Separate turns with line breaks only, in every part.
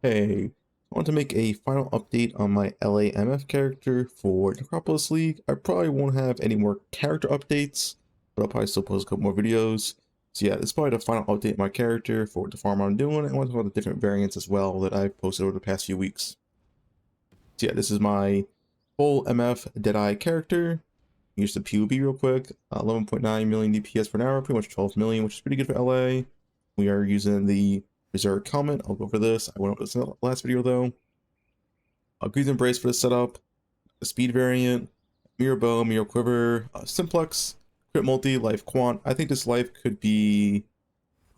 Hey, I want to make a final update on my LAMF character for Necropolis League. I probably won't have any more character updates, but I'll probably still post a couple more videos. So yeah, this is probably the final update of my character for the farm I'm doing, and I want to talk about the different variants as well that I've posted over the past few weeks. So yeah, this is my full MF Deadeye character. Use the POB real quick. 11.9 million DPS per hour, pretty much 12 million, which is pretty good for LA. We are using the Berserk helmet. I'll go over this. I went over this in the last video though. Grease Embrace for the setup, the speed variant, Mirror Bow, Mirror Quiver, Simplex, Crit Multi, Life Quant. I think this life could be,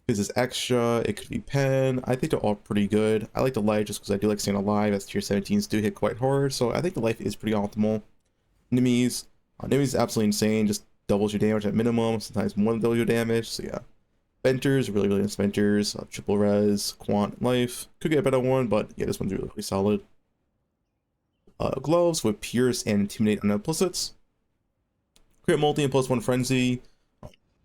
because it's extra, it could be Pen. I think they're all pretty good. I like the life just because I do like staying alive, as tier 17s do hit quite hard, so I think the life is pretty optimal. Enemies, enemies is absolutely insane, just doubles your damage at minimum, sometimes more than doubles your damage, so yeah. Venters, really nice Venters, triple res, Quant, Life. Could get a better one, but yeah, this one's really solid. Gloves with Pierce and Intimidate on implicits. Crit Multi and +1 Frenzy.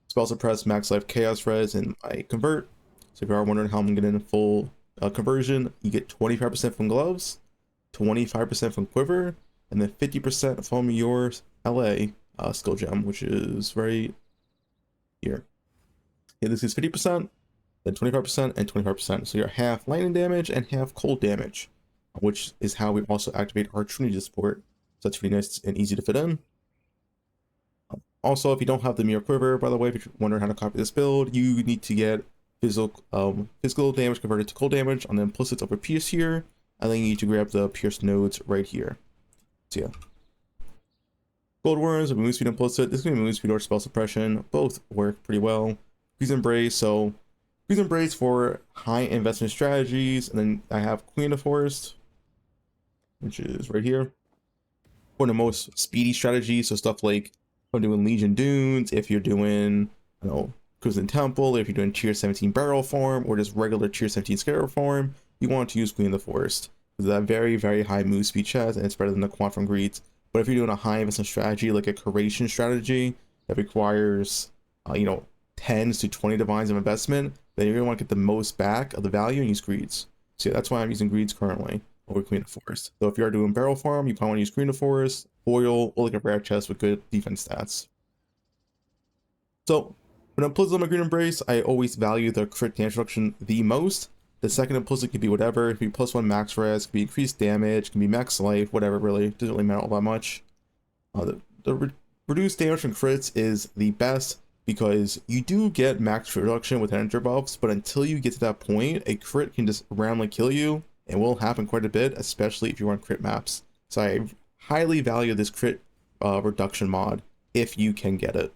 Spell Suppress, Max Life, Chaos Res, and I Convert. So if you are wondering how I'm getting a full conversion, you get 25% from Gloves, 25% from Quiver, and then 50% from your LA skill gem, which is right here. Yeah, this is 50%, then 25%, and 25%. So you're half lightning damage and half cold damage, which is how we also activate our Trinity support. So that's pretty nice and easy to fit in. Also, if you don't have the Mirror Quiver, by the way, if you're wondering how to copy this build, you need to get physical damage converted to cold damage on the implicits over Pierce here, and then you need to grab the Pierce nodes right here. So yeah. Gold Worms with Moon Speed implicit. This is going to be Moon Speed or Spell Suppression. Both work pretty well. Grease Embrace, so Grease Embrace for high investment strategies, and then I have Queen of the Forest, which is right here, for the most speedy strategies. So stuff like if I'm doing Legion Dunes, if you're doing, you know, Crimson Temple, if you're doing tier 17 barrel farm, or just regular tier 17 scarab farm, you want to use Queen of the Forest. Because that very high move speed chest, and it's better than the Quant from Greeds. But if you're doing a high investment strategy, like a Curation strategy, that requires, 10s to 20 divines of investment, then you're going to want to get the most back of the value and use Greeds. So yeah, that's why I'm using Greeds currently over Queen of Forest. So if you are doing barrel farm, you probably want to use Queen of Forest, foil, or like a rare chest with good defense stats. So when I'm implicit on my Green Embrace, I always value the crit damage reduction the most. The second implicit can be whatever. It can be +1 max res, can be increased damage, can be max life, whatever, really. Doesn't really matter all that much. The reduced damage from crits is the best, because you do get max crit reduction with enter buffs, but until you get to that point, a crit can just randomly kill you, and will happen quite a bit, especially if you run crit maps. So I highly value this crit reduction mod if you can get it.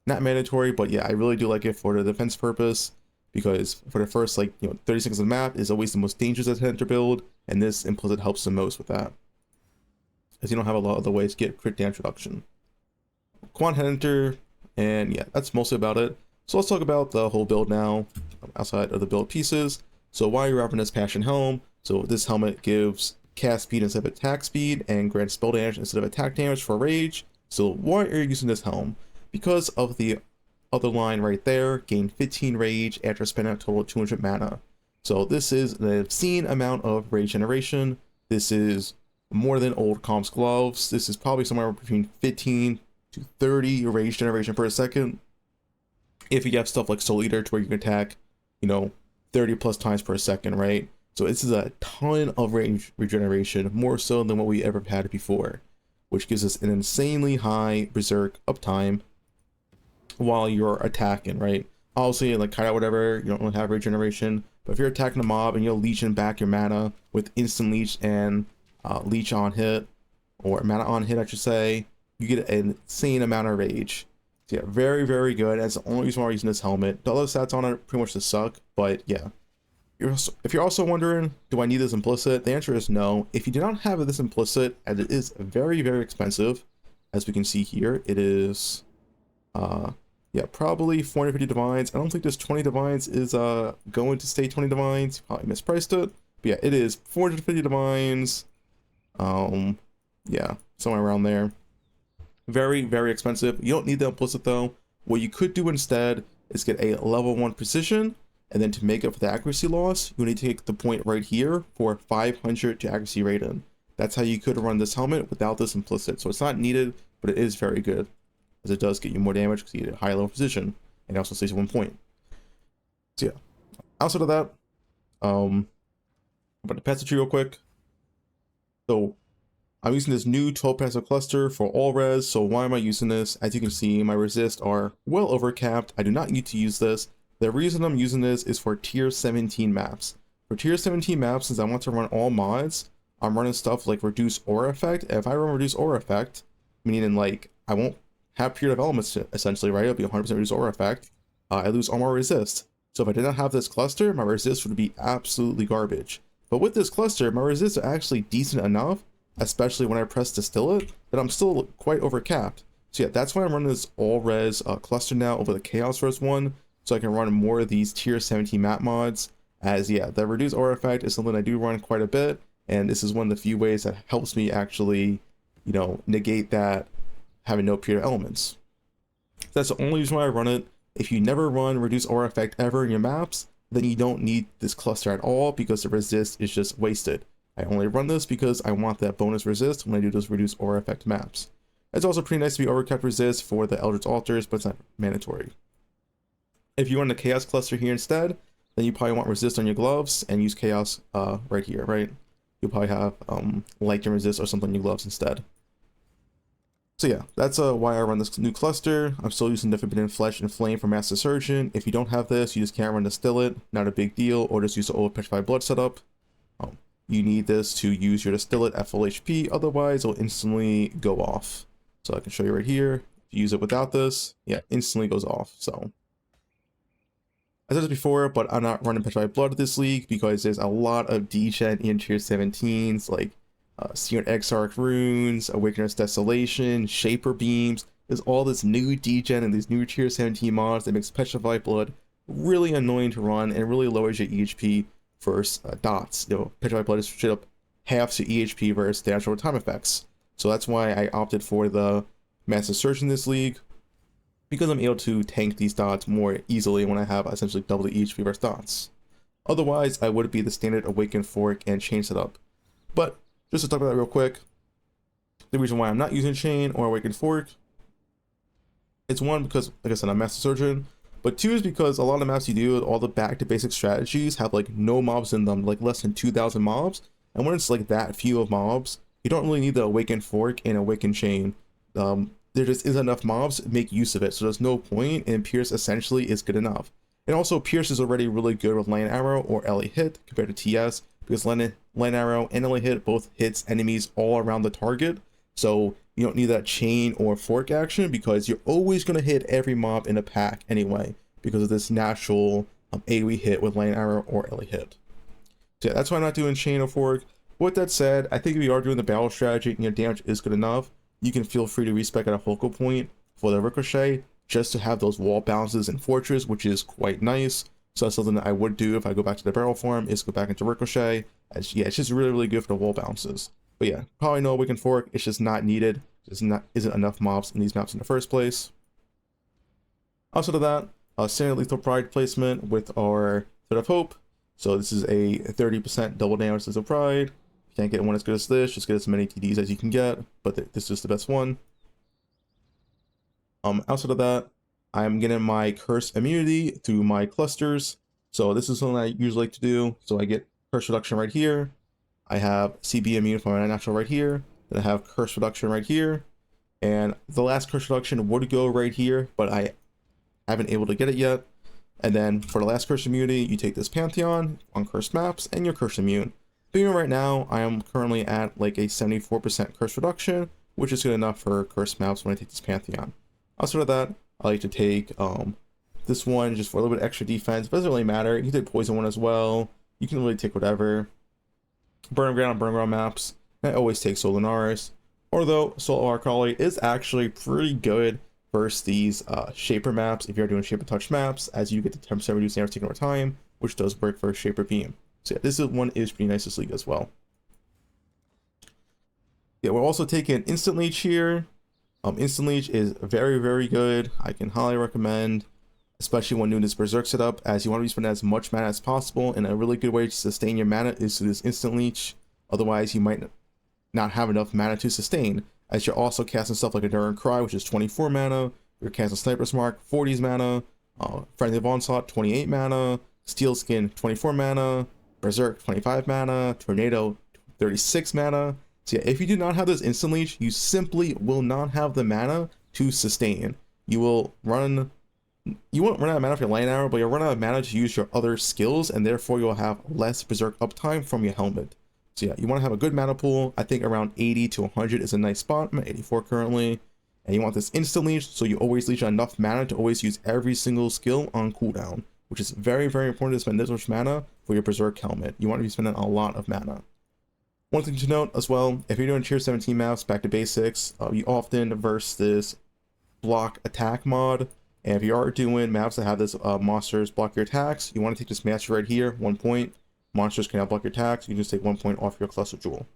Not mandatory, but yeah, I really do like it for the defense purpose, because for the first 30 seconds of the map is always the most dangerous at enter build, and this implicit helps the most with that, as you don't have a lot of other ways to get crit damage reduction. Quant enter. And yeah, that's mostly about it. So let's talk about the whole build now, outside of the build pieces. So why are you wrapping this Passion Helm? So this helmet gives cast speed instead of attack speed, and grants spell damage instead of attack damage for rage. So why are you using this helm? Because of the other line right there, gain 15 rage after spending a total of 200 mana. So this is an obscene amount of rage generation. This is more than old Comp's Gloves. This is probably somewhere between 15 to 30 rage generation per second. If you have stuff like Soul Eater, to where you can attack, 30 plus times per second, right? So this is a ton of rage regeneration, more so than what we ever had before, which gives us an insanely high berserk uptime while you're attacking, right? Obviously, like Kite Out, whatever, you don't really have regeneration, but if you're attacking a mob and you'll leeching back your mana with instant leech and leech on hit, or mana on hit, I should say, you get an insane amount of rage. So yeah, very good. That's the only reason why I'm using this helmet. The other stats on it pretty much just suck, but yeah. If you're also wondering, do I need this implicit? The answer is no. If you do not have this implicit, and it is very expensive, as we can see here, it is, yeah, probably 450 divines. I don't think this 20 divines is going to stay 20 divines. Probably mispriced it. But yeah, it is 450 divines. Yeah, somewhere around there. Very expensive. You don't need the implicit though. What you could do instead is get a level 1 precision, And then to make up for the accuracy loss, you need to take the point right here for 500 to accuracy rating. That's how you could run this helmet without this implicit. So it's not needed, but it is very good, as it does get you more damage because you get a high level position, and it also saves you 1 point. So yeah, outside of that, I'm about to pass the tree real quick. So I'm using this new 12 passive cluster for all res. So why am I using this? As you can see, my resists are well overcapped. I do not need to use this. The reason I'm using this is for tier 17 maps. For tier 17 maps, since I want to run all mods, I'm running stuff like reduce aura effect. If I run reduce aura effect, meaning like I won't have period of elements essentially, right? It'll be 100% reduce aura effect. I lose all my resist. So if I did not have this cluster, my resist would be absolutely garbage. But with this cluster, my resists are actually decent enough, especially when I press distill it, that I'm still quite overcapped. So yeah, that's why I'm running this all res cluster now over the chaos res one, so I can run more of these tier 17 map mods. As yeah, the reduce aura effect is something I do run quite a bit, and this is one of the few ways that helps me actually, you know, negate that having no period of elements. That's the only reason why I run it. If you never run reduce aura effect ever in your maps, then you don't need this cluster at all because the resist is just wasted. I only run this because I want that bonus resist when I do those reduce aura effect maps. It's also pretty nice to be overcapped resist for the Eldritch Altars, but it's not mandatory. If you run the Chaos cluster here instead, then you probably want resist on your gloves and use Chaos right here, right? You'll probably have light and resist or something on your gloves instead. So yeah, that's why I run this new cluster. I'm still using the Forbidden Flesh and Flame for Master Surgeon. If you don't have this, you just can't run Distill It, not a big deal, or just use the old Petrified Blood setup. You need this to use your Distill It at full HP, otherwise it'll instantly go off. So I can show you right here. If you use it without this, yeah, instantly goes off. So I said this before, but I'm not running Petrified Blood this league because there's a lot of degen in tier 17s, like Seared Exarch Runes, Awakener's Desolation, Shaper Beams. There's all this new degen and these new tier 17 mods that makes Petrified Blood really annoying to run and really lowers your EHP versus dots. You know, Petrified Blood is straight up halves your EHP versus damage over time effects. So that's why I opted for the Master Surgeon in this league, because I'm able to tank these dots more easily when I have essentially double the EHP versus dots. Otherwise, I would be the standard Awaken Fork and Chain setup. But just to talk about that real quick, the reason why I'm not using Chain or Awaken Fork, it's one, because, like I said, I'm Master Surgeon, but two is because a lot of maps you do, all the back to basic strategies have like no mobs in them, like less than 2,000 mobs, and when it's like that few of mobs, you don't really need the Awaken Fork and Awaken Chain. There just isn't enough mobs to make use of it, so there's no point, and Pierce essentially is good enough. And also, Pierce is already really good with Land Arrow or LA Hit compared to TS, because Land Arrow and LA Hit both hits enemies all around the target, so you don't need that Chain or Fork action because you're always going to hit every mob in a pack anyway, because of this natural AoE hit with Land Arrow or LA Hit. So yeah, that's why I'm not doing Chain or Fork. With that said, I think if you are doing the battle strategy and your damage is good enough, you can feel free to respec at a focal point for the Ricochet, just to have those wall bounces in Fortress, which is quite nice. So that's something that I would do if I go back to the barrel form, is go back into Ricochet. As yeah, it's just really, really good for the wall bounces. But yeah, probably no Awaken Fork, it's just not needed. There's isn't enough mobs in these maps in the first place. Also to that, standard Lethal Pride placement with our Thread of Hope. So this is a 30% double damage Lethal Pride. If you can't get one as good as this, just get as many TDs as you can get, but this is the best one. Outside of that, I'm getting my curse immunity through my clusters. So this is something I usually like to do. So I get curse reduction right here. I have CB immune from my natural right here. Then I have curse reduction right here. And the last curse reduction would go right here, but I haven't been able to get it yet. And then for the last curse immunity, you take this Pantheon on cursed maps and you're curse immune. So even right now, I am currently at like a 74% curse reduction, which is good enough for cursed maps when I take this Pantheon. Outside of that, I like to take this one just for a little bit extra defense. But it doesn't really matter. You can take poison one as well. You can really take whatever. Burn ground on burn ground maps. I always take Solanaris. Although Soul Arcali is actually pretty good versus these Shaper maps if you're doing Shaper Touch maps, as you get the 10% reduced damage taken over time, which does work for Shaper Beam. So yeah, this one is pretty nice this league as well. Yeah, we're also taking Instant Leech here. Instant Leech is very, very good. I can highly recommend. especially when doing this Berserk setup, as you want to be spending as much mana as possible, and a really good way to sustain your mana is to this instant leech. Otherwise, you might not have enough mana to sustain, as you're also casting stuff like Enduring Cry, which is 24 mana, you're casting Sniper's Mark, 40s mana, Friendly of Onslaught, 28 mana, Steel Skin, 24 mana, Berserk, 25 mana, Tornado, 36 mana. So yeah, if you do not have this instant leech, you simply will not have the mana to sustain. You won't run out of mana for your Lion Arrow, but you'll run out of mana to use your other skills, and therefore you'll have less Berserk uptime from your helmet. So yeah, you want to have a good mana pool. I think around 80 to 100 is a nice spot. I'm at 84 currently. And you want this instant leech, so you always leech on enough mana to always use every single skill on cooldown, which is very, very important to spend this much mana for your Berserk helmet. You want to be spending a lot of mana. One thing to note as well, if you're doing tier 17 maps, back to basics, you often verse this block attack mod. And if you are doing maps that have this monsters block your attacks, you want to take this master right here, 1 point. Monsters cannot block your attacks, you just take 1 point off your cluster jewel.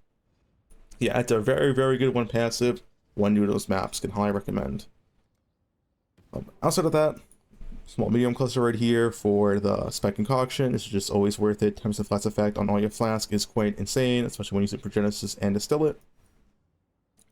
Yeah, it's a very, very good one passive. One new to those maps, can highly recommend. Outside of that, small medium cluster right here for the spec concoction. This is just always worth it. Times the flash effect on all your flask is quite insane, especially when using Progenesis and Distill it.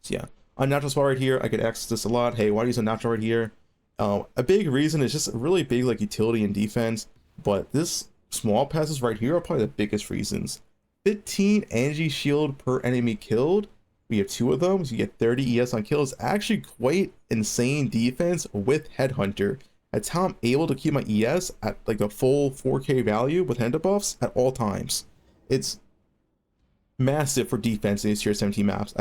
So yeah, unnatural spot right here, I could access this a lot. Hey, why use a natural right here? A big reason is just a really big like utility and defense, but this small passes right here are probably the biggest reasons. 15 energy shield per enemy killed. We have 2 of them, so you get 30 ES on kills. Actually quite insane defense with Headhunter. That's how I'm able to keep my ES at like the full 4k value with hand buffs at all times. It's massive for defense in these tier 17 maps.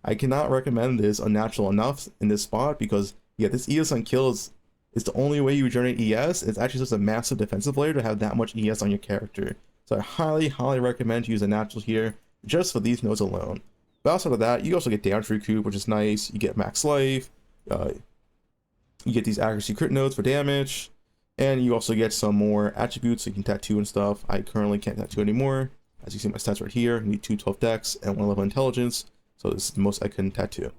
I cannot recommend this unnatural enough in this spot, because yeah, this ES on kills is the only way you generate ES. It's actually just a massive defensive layer to have that much ES on your character. So I highly, highly recommend to use a natural here just for these nodes alone. But outside of that, you also get damage recoup, which is nice. You get max life. You get these accuracy crit nodes for damage. And you also get some more attributes so you can tattoo and stuff. I currently can't tattoo anymore. As you see my stats right here, I need 212 dex and 1 level intelligence. So this is the most I can tattoo.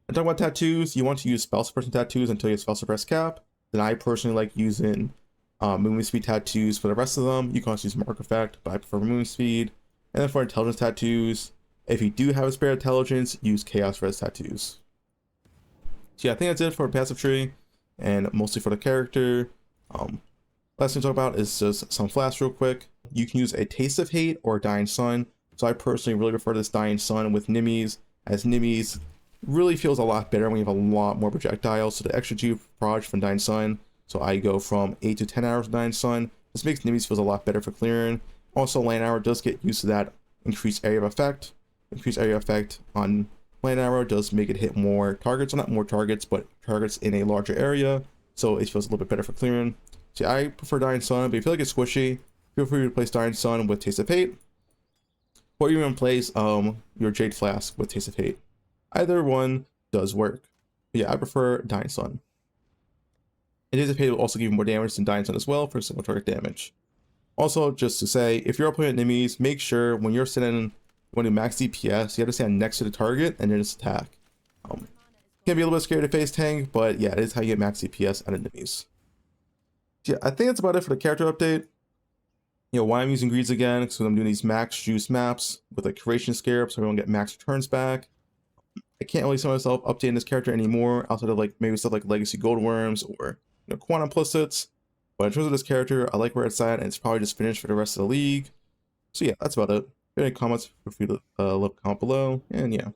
And talking about tattoos, you want to use spell suppression tattoos until you have spell suppress cap. Then I personally like using movement speed tattoos for the rest of them. You can also use mark effect, but I prefer movement speed. And then for intelligence tattoos, if you do have a spare intelligence, use chaos res tattoos. So yeah, I think that's it for the passive tree, and mostly for the character. Last thing to talk about is just some flasks real quick. You can use a Taste of Hate or a Dying Sun. So I personally really prefer this Dying Sun with Nimmies, as Nimmies really feels a lot better when you have a lot more projectiles. So the extra 2 proj from Dying Sun, so I go from 8 to 10 hours of Dying Sun. This makes Nimmies feels a lot better for clearing. Also, Lion Arrow does get used to that increased area of effect. Increased area effect on Lion Arrow does make it hit more targets, well, not more targets, but targets in a larger area. So it feels a little bit better for clearing. See, I prefer Dying Sun, but if you feel like it's squishy, feel free to replace Dying Sun with Taste of Hate. Or even replace your Jade Flask with Taste of Hate. Either one does work. But yeah, I prefer Dying Sun. And Taste of Hate will also give you more damage than Dying Sun as well for single target damage. Also, just to say, if you're upping enemies, make sure when you're sitting when you max DPS, you have to stand next to the target and then just attack. Can be a little bit scary to face tank, but yeah, it is how you get max DPS at enemies. Yeah, I think that's about it for the character update. You know, why I'm using greeds again, because I'm doing these max juice maps with a creation scarab, so I don't get max returns back. I can't really see myself updating this character anymore, outside of like maybe stuff like Legacy Goldworms or Quantum Implicits. But in terms of this character, I like where it's at, and it's probably just finished for the rest of the league. So yeah, that's about it. If you have any comments, feel free to leave a comment below, and yeah.